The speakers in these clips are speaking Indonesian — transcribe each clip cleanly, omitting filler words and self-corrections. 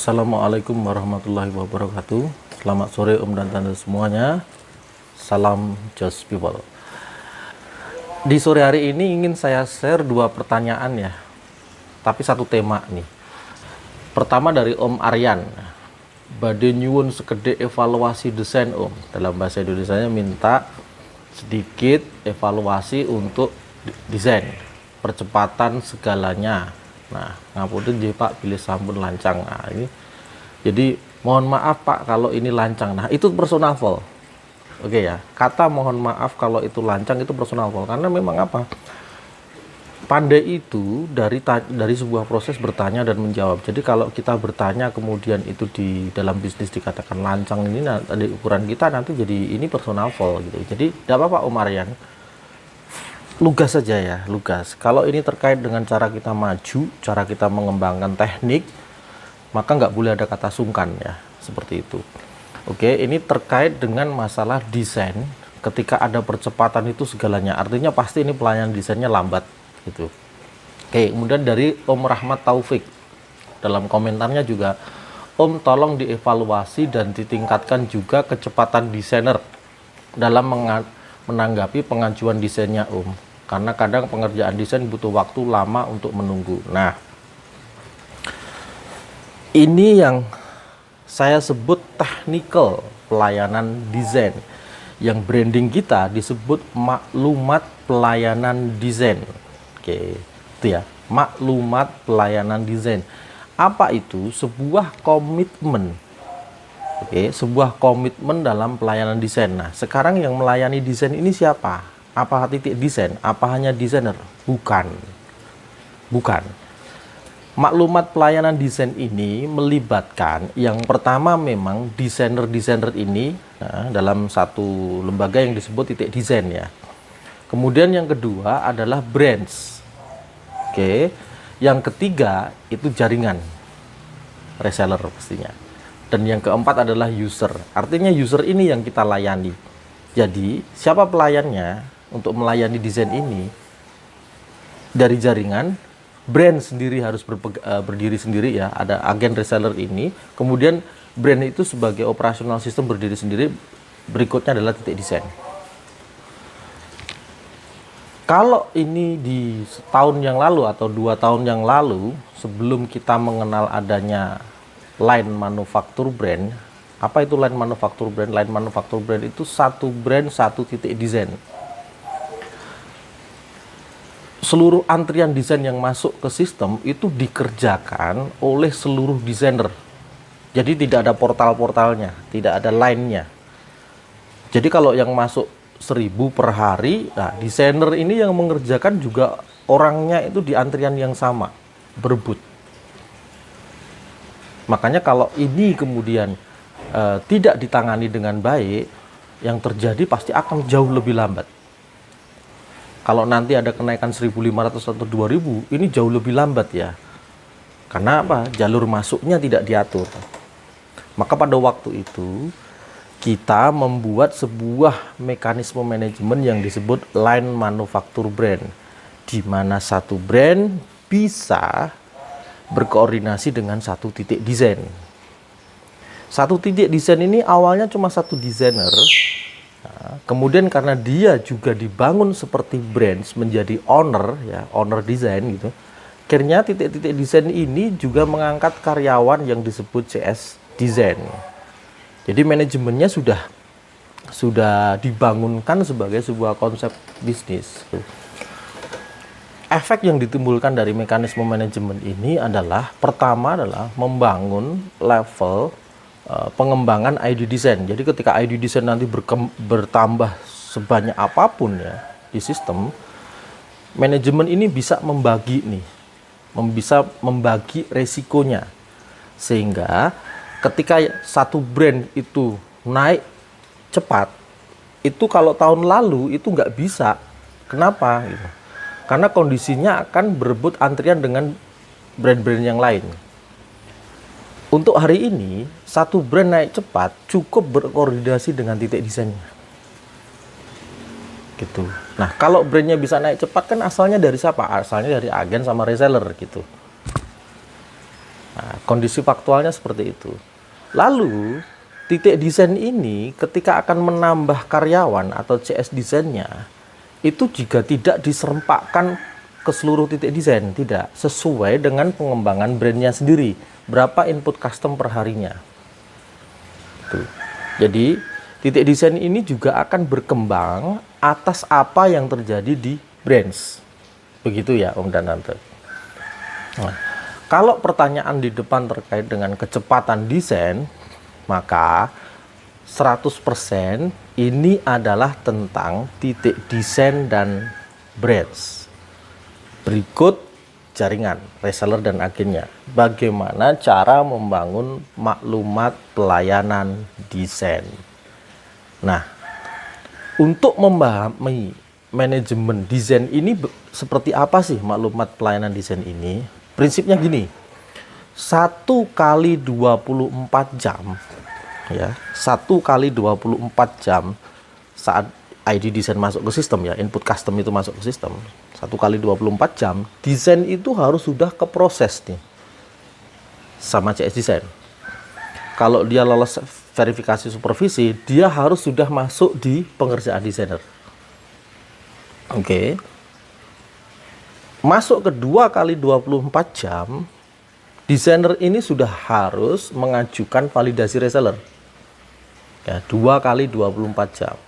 Assalamualaikum warahmatullahi wabarakatuh. Selamat sore Om dan Tante semuanya. Salam Just People. Di sore hari ini ingin saya share dua pertanyaan ya, tapi satu tema nih. Pertama dari Om Aryan. Bade nyuwun sekedhik evaluasi desain Om. Dalam bahasa Indonesianya minta sedikit evaluasi untuk desain, percepatan segalanya. Nah, ngapunten nggih Pak, bilih sampun lancang. Nah, ini jadi mohon maaf Pak kalau ini lancang. Nah, itu personal fault. Oke ya. Kata mohon maaf kalau itu lancang itu personal fault karena memang apa? Pandai itu dari sebuah proses bertanya dan menjawab. Jadi kalau kita bertanya kemudian itu di dalam bisnis dikatakan lancang, ini nanti ukuran kita nanti jadi ini personal fault gitu. Jadi tidak apa-apa Om Aryan. Lugas saja ya, lugas. Kalau ini terkait dengan cara kita maju, cara kita mengembangkan teknik, maka nggak boleh ada kata sungkan ya, seperti itu. Oke, ini terkait dengan masalah desain. Ketika ada percepatan itu segalanya, artinya pasti ini pelayanan desainnya lambat gitu. Oke, kemudian dari Om Rahmat Taufik dalam komentarnya juga, Om tolong dievaluasi dan ditingkatkan juga kecepatan desainer dalam menanggapi pengajuan desainnya Om, karena kadang pengerjaan desain butuh waktu lama untuk menunggu. Nah, ini yang saya sebut technical pelayanan desain, yang branding kita disebut maklumat pelayanan desain. Oke, itu ya, maklumat pelayanan desain. Apa itu? Sebuah komitmen. Oke, sebuah komitmen dalam pelayanan desain. Nah, sekarang yang melayani desain ini siapa? Apa titik desain? Apa hanya desainer? Bukan. Bukan. Maklumat pelayanan desain ini melibatkan yang pertama memang desainer-desainer ini dalam satu lembaga yang disebut titik desain ya. Kemudian yang kedua adalah brands. Oke. Yang ketiga itu jaringan. Reseller pastinya. Dan yang keempat adalah user. Artinya user ini yang kita layani. Jadi siapa pelayannya untuk melayani desain ini? Dari jaringan, brand sendiri harus berdiri sendiri ya. Ada agen reseller ini. Kemudian brand itu sebagai operasional sistem berdiri sendiri. Berikutnya adalah titik desain. Kalau ini di setahun yang lalu atau 2 tahun yang lalu, sebelum kita mengenal adanya line manufaktur brand. Apa itu line manufaktur brand? Line manufaktur brand itu satu brand, satu titik desain. Seluruh antrian desain yang masuk ke sistem itu dikerjakan oleh seluruh desainer. Jadi tidak ada portal-portalnya, tidak ada line-nya. Jadi kalau yang masuk 1000 per hari, nah desainer ini yang mengerjakan juga orangnya itu di antrian yang sama, berebut. Makanya kalau ini kemudian tidak ditangani dengan baik, yang terjadi pasti akan jauh lebih lambat. Kalau nanti ada kenaikan 1.500 atau 2.000, ini jauh lebih lambat ya. Karena apa? Jalur masuknya tidak diatur. Maka pada waktu itu, kita membuat sebuah mekanisme manajemen yang disebut line manufaktur brand. Di mana satu brand bisa berkoordinasi dengan satu titik desain. Satu titik desain ini awalnya cuma satu desainer. Nah, kemudian karena dia juga dibangun seperti brands menjadi owner ya, owner desain gitu. Akhirnya titik-titik desain ini juga mengangkat karyawan yang disebut CS design. Jadi manajemennya sudah dibangunkan sebagai sebuah konsep bisnis. Efek yang ditimbulkan dari mekanisme manajemen ini adalah pertama adalah membangun level pengembangan ID design. Jadi ketika ID design nanti bertambah sebanyak apapun ya di sistem, manajemen ini bisa membagi resikonya. Sehingga ketika satu brand itu naik cepat, itu kalau tahun lalu itu nggak bisa. Kenapa? Gitu. Karena kondisinya akan berebut antrian dengan brand-brand yang lain. Untuk hari ini, satu brand naik cepat cukup berkoordinasi dengan titik desainnya. Gitu. Nah, kalau brandnya bisa naik cepat kan asalnya dari siapa? Asalnya dari agen sama reseller gitu. Nah, kondisi faktualnya seperti itu. Lalu titik desain ini ketika akan menambah karyawan atau CS desainnya itu juga tidak diserempakkan ke seluruh titik desain, tidak, sesuai dengan pengembangan brandnya sendiri, berapa input custom per harinya. Tuh. Jadi titik desain ini juga akan berkembang atas apa yang terjadi di branch. Begitu ya Om dan Tante. Nah, kalau pertanyaan di depan terkait dengan kecepatan desain, maka 100% ini adalah tentang titik desain dan branch. Berikut jaringan, reseller dan agennya. Bagaimana cara membangun maklumat pelayanan desain. Nah, untuk memahami manajemen desain ini seperti apa sih maklumat pelayanan desain ini? Prinsipnya gini, 1 kali 24 jam, ya, 1 kali 24 jam saat ID desain masuk ke sistem, ya, input custom itu masuk ke sistem, 1 kali 24 jam, desain itu harus sudah keproses nih sama CS desain. Kalau dia lolos verifikasi supervisi, dia harus sudah masuk di pengerjaan desainer. Oke. Masuk ke 2 kali 24 jam, desainer ini sudah harus mengajukan validasi reseller. Ya, 2 kali 24 jam.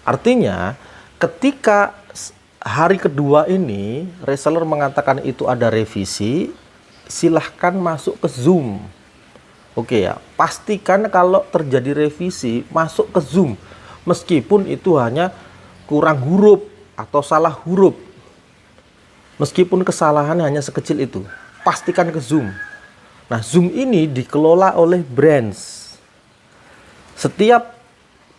Artinya, ketika hari kedua ini, reseller mengatakan itu ada revisi, silahkan masuk ke Zoom. Oke ya, pastikan kalau terjadi revisi, masuk ke Zoom. Meskipun itu hanya kurang huruf atau salah huruf. Meskipun kesalahan hanya sekecil itu, pastikan ke Zoom. Nah, Zoom ini dikelola oleh branch. Setiap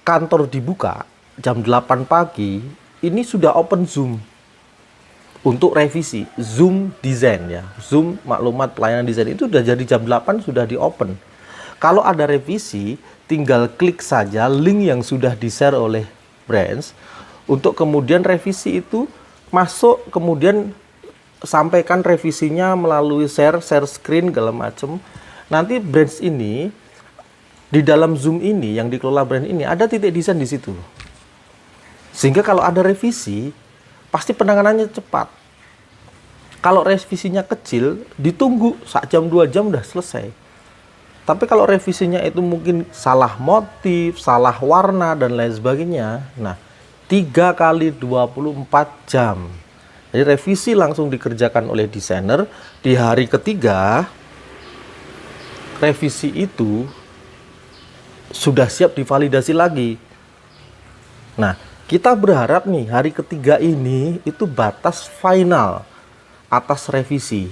kantor dibuka jam 8 pagi, ini sudah open Zoom untuk revisi. Zoom desain, ya. Zoom maklumat pelayanan desain itu sudah jadi jam 8 sudah di open. Kalau ada revisi, tinggal klik saja link yang sudah di-share oleh branch untuk kemudian revisi itu masuk, kemudian sampaikan revisinya melalui share screen segala macam. Nanti branch ini di dalam Zoom ini yang dikelola branch ini ada titik desain di situ. Sehingga kalau ada revisi pasti penanganannya cepat. Kalau revisinya kecil ditunggu sak jam 2 jam udah selesai. Tapi kalau revisinya itu mungkin salah motif, salah warna dan lain sebagainya. Nah, 3 kali 24 jam. Jadi revisi langsung dikerjakan oleh desainer. Di hari ketiga, revisi itu sudah siap divalidasi lagi. Nah, kita berharap nih hari ketiga ini itu batas final atas revisi.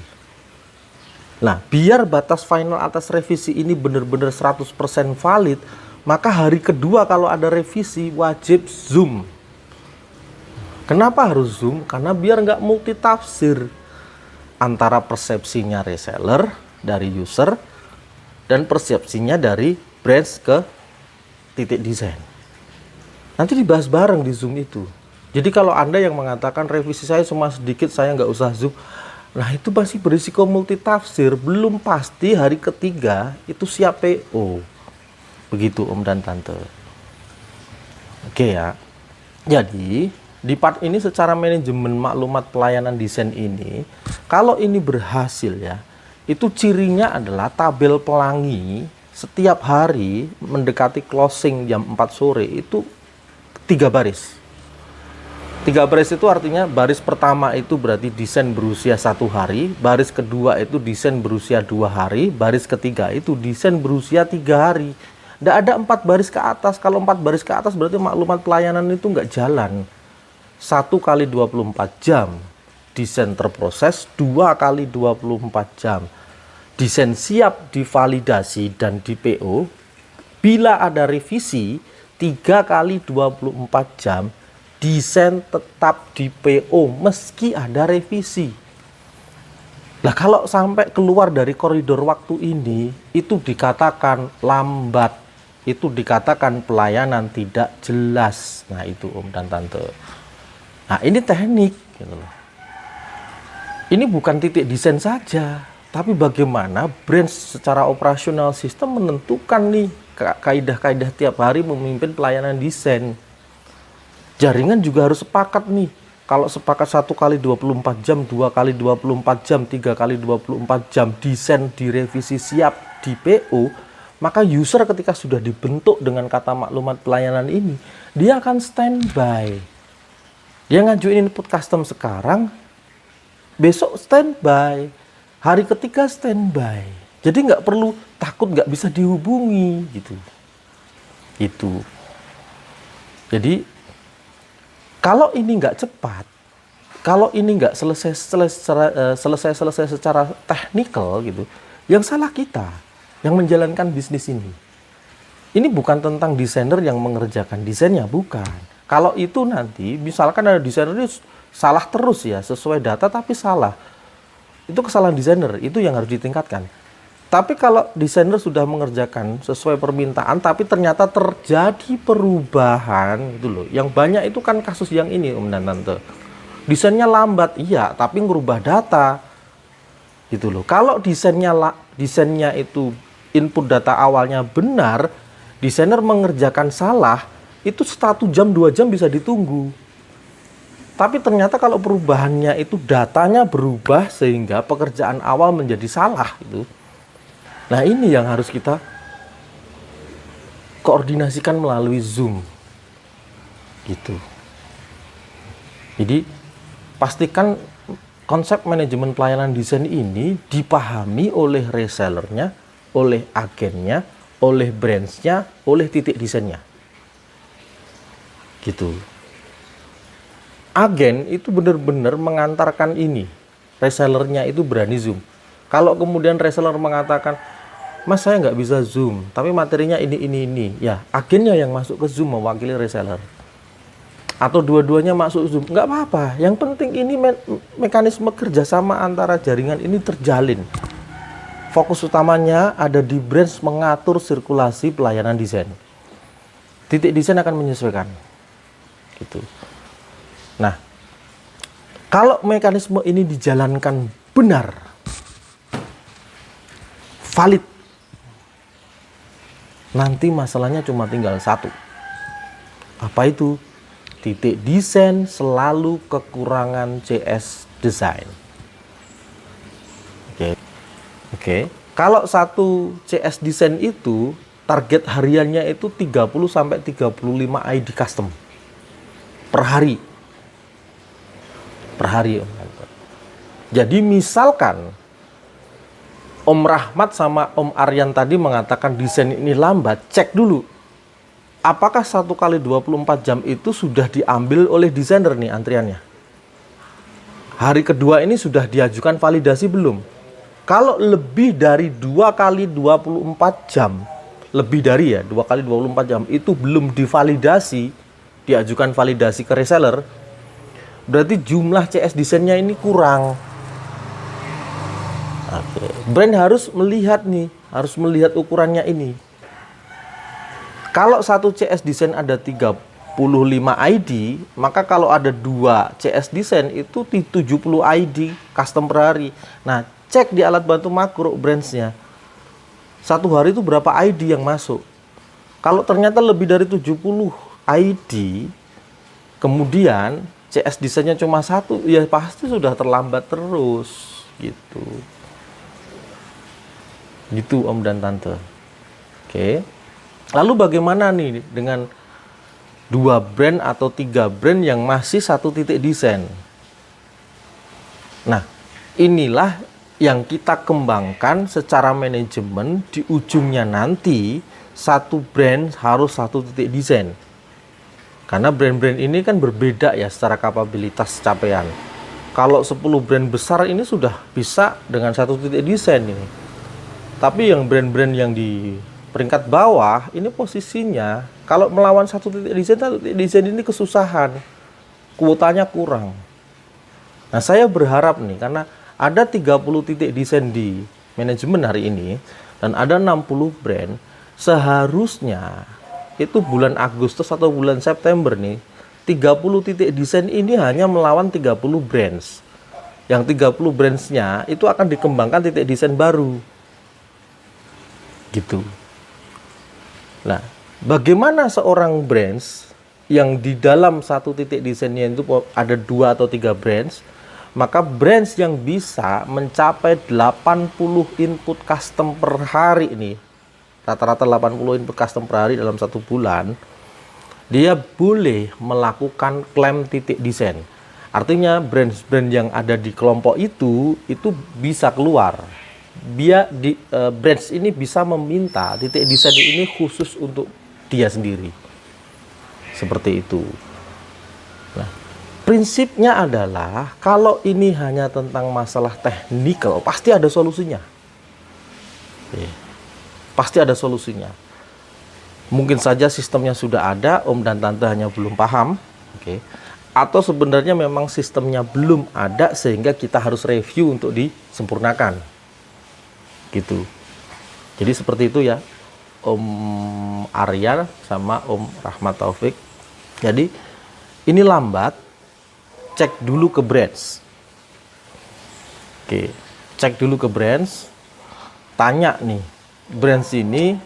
Nah, biar batas final atas revisi ini benar-benar 100% valid, maka hari kedua kalau ada revisi wajib Zoom. Kenapa harus Zoom? Karena biar nggak multitafsir antara persepsinya reseller dari user dan persepsinya dari branch ke titik desain. Nanti dibahas bareng di Zoom itu. Jadi kalau Anda yang mengatakan revisi saya cuma sedikit, saya nggak usah Zoom, nah itu masih berisiko multitafsir. Belum pasti hari ketiga itu siap PO. Begitu Om dan Tante. Oke ya. Jadi di part ini secara manajemen maklumat pelayanan desain ini, kalau ini berhasil ya, itu cirinya adalah tabel pelangi setiap hari mendekati closing jam 4 sore itu 3 baris. 3 baris itu artinya baris pertama itu berarti desain berusia 1 hari, baris kedua itu desain berusia 2 hari, baris ketiga itu desain berusia 3 hari. Tidak ada 4 baris ke atas. Kalau 4 baris ke atas berarti maklumat pelayanan itu nggak jalan. 1 kali 24 jam desain terproses, 2 kali 24 jam desain siap divalidasi dan di PO. Bila ada revisi 3 kali 24 jam desain tetap di PO meski ada revisi. Nah, kalau sampai keluar dari koridor waktu ini, itu dikatakan lambat, itu dikatakan pelayanan tidak jelas. Nah, itu Om dan Tante. Nah, ini teknik gitu loh. Ini bukan titik desain saja, Tapi bagaimana brand secara operasional sistem menentukan nih kaidah-kaidah tiap hari memimpin pelayanan desain. Jaringan juga harus sepakat nih. Kalau sepakat 1 kali 24 jam, 2 kali 24 jam, 3 kali 24 jam desain direvisi siap di PO, maka user ketika sudah dibentuk dengan kata maklumat pelayanan ini, dia akan standby. Dia ngajuin input custom sekarang, besok standby, hari ketiga standby. Jadi nggak perlu takut nggak bisa dihubungi gitu. Itu. Jadi kalau ini nggak cepat, kalau ini nggak selesai secara teknikal gitu, yang salah kita yang menjalankan bisnis ini. Ini bukan tentang desainer yang mengerjakan desainnya, bukan. Kalau itu nanti, misalkan ada desainer ini salah terus ya, sesuai data tapi salah. Itu kesalahan desainer, itu yang harus ditingkatkan. Tapi kalau desainer sudah mengerjakan sesuai permintaan, tapi ternyata terjadi perubahan gitu loh. Yang banyak itu kan kasus yang ini Om dan Tante. Desainnya lambat, iya, tapi ngerubah data gitu loh. Kalau desainnya itu input data awalnya benar, desainer mengerjakan salah, itu 1 jam 2 jam bisa ditunggu. Tapi ternyata kalau perubahannya itu datanya berubah sehingga pekerjaan awal menjadi salah gitu. Nah ini yang harus kita koordinasikan melalui Zoom gitu. Jadi pastikan konsep manajemen pelayanan desain ini dipahami oleh resellernya, oleh agennya, oleh brandsnya, oleh titik desainnya gitu. Agen itu benar-benar mengantarkan ini, resellernya itu berani Zoom. Kalau kemudian reseller mengatakan, Mas saya nggak bisa Zoom, tapi materinya ini, ya agennya yang masuk ke Zoom mewakili reseller. Atau dua-duanya masuk Zoom, nggak apa-apa. Yang penting ini mekanisme kerjasama antara jaringan ini terjalin. Fokus utamanya ada di branch mengatur sirkulasi pelayanan desain. Titik desain akan menyesuaikan. Gitu. Nah, kalau mekanisme ini dijalankan benar, valid, nanti masalahnya cuma tinggal satu. Apa itu? Titik desain selalu kekurangan CS design. Oke. Kalau satu CS design itu target hariannya itu 30 sampai 35 ID custom per hari. Per hari, Om. Jadi misalkan Om Rahmat sama Om Aryan tadi mengatakan desain ini lambat, cek dulu. Apakah 1 kali 24 jam itu sudah diambil oleh desainer nih antriannya? Hari kedua ini sudah diajukan validasi belum? Kalau lebih dari 2 kali 24 jam, lebih dari ya 2 kali 24 jam itu belum divalidasi, diajukan validasi ke reseller, berarti jumlah CS desainnya ini kurang. Oke. Brand harus melihat nih, harus melihat ukurannya ini. Kalau satu CS desain ada 35 ID, maka kalau ada 2 CS desain itu 70 ID custom per hari. Nah, cek di alat bantu makro branchnya. Satu hari itu berapa ID yang masuk. Kalau ternyata lebih dari 70 ID, kemudian CS desainnya cuma 1, ya pasti sudah terlambat terus gitu. Gitu Om dan Tante. Oke. Lalu bagaimana nih dengan 2 brand atau 3 brand yang masih satu titik desain? Nah, inilah yang kita kembangkan secara manajemen. Di ujungnya nanti satu brand harus satu titik desain. Karena brand-brand ini kan berbeda ya secara kapabilitas capaian. Kalau 10 brand besar ini sudah bisa dengan satu titik desain ini. Tapi yang brand-brand yang di peringkat bawah ini posisinya kalau melawan satu titik desain ini kesusahan. Kuotanya kurang. Nah, saya berharap nih karena ada 30 titik desain di manajemen hari ini dan ada 60 brand, seharusnya itu bulan Agustus atau bulan September nih 30 titik desain ini hanya melawan 30 brands. Yang 30 branch-nya itu akan dikembangkan titik desain baru. Gitu. Nah, bagaimana seorang branch yang di dalam satu titik desainnya itu ada 2 atau 3 branch, maka branch yang bisa mencapai 80 input custom per hari ini, rata-rata 80 input custom per hari dalam 1 bulan, dia boleh melakukan klaim titik desain. Artinya branch-branch yang ada di kelompok itu bisa keluar. Branch ini bisa meminta titik desain ini khusus untuk dia sendiri. Seperti itu. Nah, prinsipnya adalah kalau ini hanya tentang masalah teknikal, pasti ada solusinya. Pasti ada solusinya. Mungkin saja sistemnya sudah ada, Om dan Tante hanya belum paham. Atau sebenarnya memang sistemnya belum ada sehingga kita harus review untuk disempurnakan. Gitu. Jadi seperti itu ya, Om Arya sama Om Rahmat Taufik. Jadi ini lambat, cek dulu ke branch. Cek dulu ke branch, tanya nih, branch ini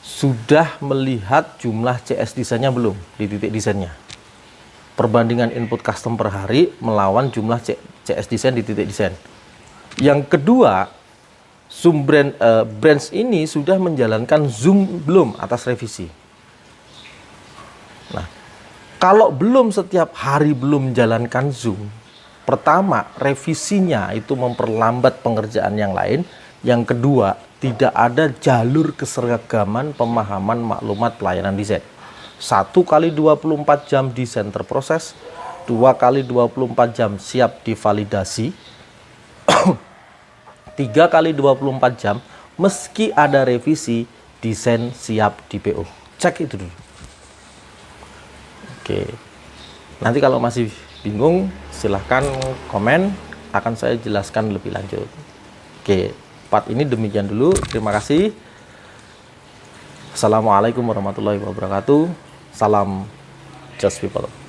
sudah melihat jumlah CS desainnya belum di titik desainnya. Perbandingan input custom per hari melawan jumlah CS desain di titik desain. Yang kedua, branch ini sudah menjalankan Zoom belum atas revisi. Nah, kalau belum setiap hari belum menjalankan Zoom, pertama, revisinya itu memperlambat pengerjaan yang lain. Yang kedua, tidak ada jalur keseragaman pemahaman maklumat pelayanan desain. 1 kali 24 jam desain terproses, 2 kali 24 jam siap divalidasi, 3 kali 24 jam meski ada revisi desain siap di PO. Cek itu dulu. Nanti kalau masih bingung silahkan komen, akan saya jelaskan lebih lanjut. Part ini demikian dulu. Terima kasih. Assalamualaikum warahmatullahi wabarakatuh. Salam Just People.